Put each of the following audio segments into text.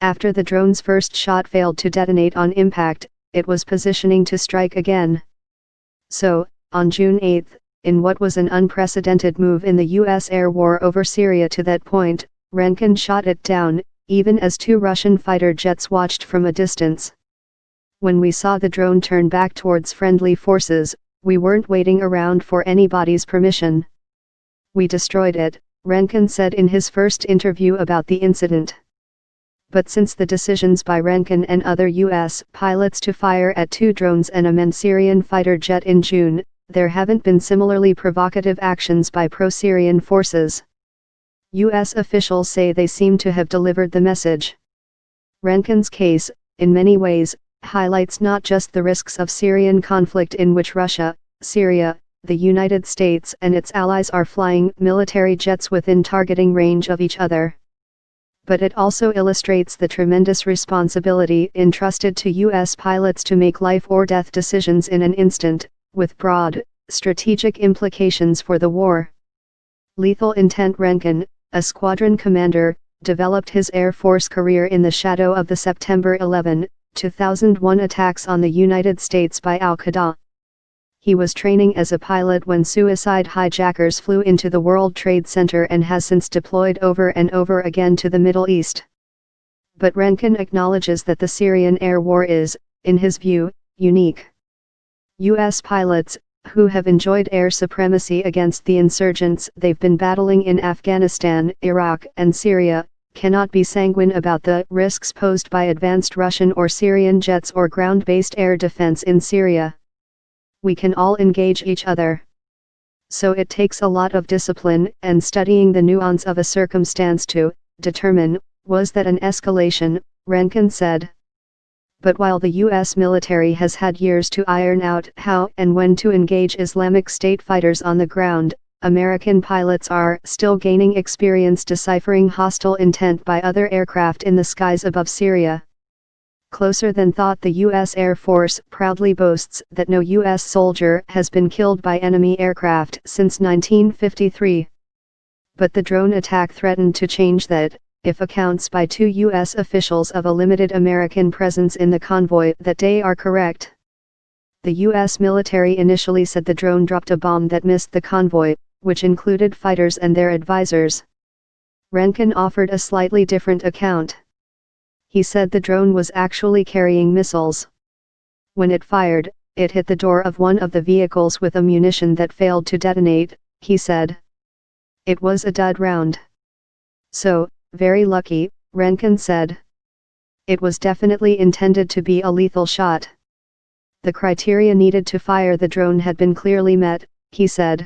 After the drone's first shot failed to detonate on impact, it was positioning to strike again. So, on June 8, in what was an unprecedented move in the U.S. air war over Syria to that point, Rankin shot it down, even as 2 Russian fighter jets watched from a distance. When we saw the drone turn back towards friendly forces, we weren't waiting around for anybody's permission. We destroyed it, Rankin said in his first interview about the incident. But since the decisions by Rankin and other U.S. pilots to fire at 2 drones and a Syrian fighter jet in June, there haven't been similarly provocative actions by pro-Syrian forces. U.S. officials say they seem to have delivered the message. Rankin's case, in many ways, highlights not just the risks of Syrian conflict in which Russia, Syria, the United States and its allies are flying military jets within targeting range of each other, but it also illustrates the tremendous responsibility entrusted to U.S. pilots to make life-or-death decisions in an instant, with broad, strategic implications for the war. Lethal Intent Rankin, a squadron commander, developed his Air Force career in the shadow of the September 11, 2001 attacks on the United States by Al-Qaeda. He was training as a pilot when suicide hijackers flew into the World Trade Center and has since deployed over and over again to the Middle East. But Rankin acknowledges that the Syrian air war is, in his view, unique. U.S. pilots, who have enjoyed air supremacy against the insurgents they've been battling in Afghanistan, Iraq and Syria, cannot be sanguine about the risks posed by advanced Russian or Syrian jets or ground-based air defense in Syria. We can all engage each other. So it takes a lot of discipline and studying the nuance of a circumstance to determine, was that an escalation, Rankin said. But while the U.S. military has had years to iron out how and when to engage Islamic State fighters on the ground, American pilots are still gaining experience deciphering hostile intent by other aircraft in the skies above Syria. Closer than thought. The U.S. Air Force proudly boasts that no U.S. soldier has been killed by enemy aircraft since 1953. But the drone attack threatened to change that, if accounts by 2 U.S. officials of a limited American presence in the convoy that day are correct. The U.S. military initially said the drone dropped a bomb that missed the convoy, which included fighters and their advisors. Rankin offered a slightly different account. He said the drone was actually carrying missiles. When it fired, it hit the door of one of the vehicles with ammunition that failed to detonate, he said. It was a dud round. So, very lucky, Rankin said. It was definitely intended to be a lethal shot. The criteria needed to fire the drone had been clearly met, he said.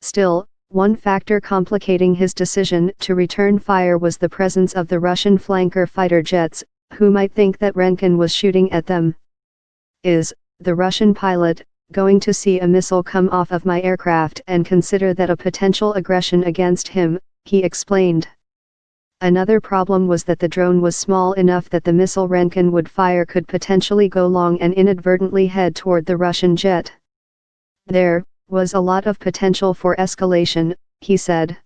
Still, one factor complicating his decision to return fire was the presence of the Russian flanker fighter jets, who might think that Rankin was shooting at them. Is the Russian pilot going to see a missile come off of my aircraft and consider that a potential aggression against him, he explained. Another problem was that the drone was small enough that the missile Rankin would fire could potentially go long and inadvertently head toward the Russian jet. There was a lot of potential for escalation, he said.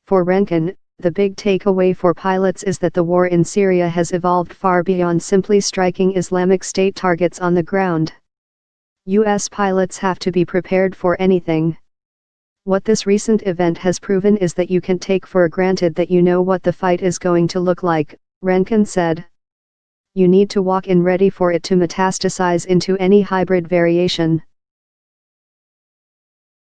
For Rankin, the big takeaway for pilots is that the war in Syria has evolved far beyond simply striking Islamic State targets on the ground. U.S. pilots have to be prepared for anything. What this recent event has proven is that you can take for granted that you know what the fight is going to look like, Rankin said. You need to walk in ready for it to metastasize into any hybrid variation.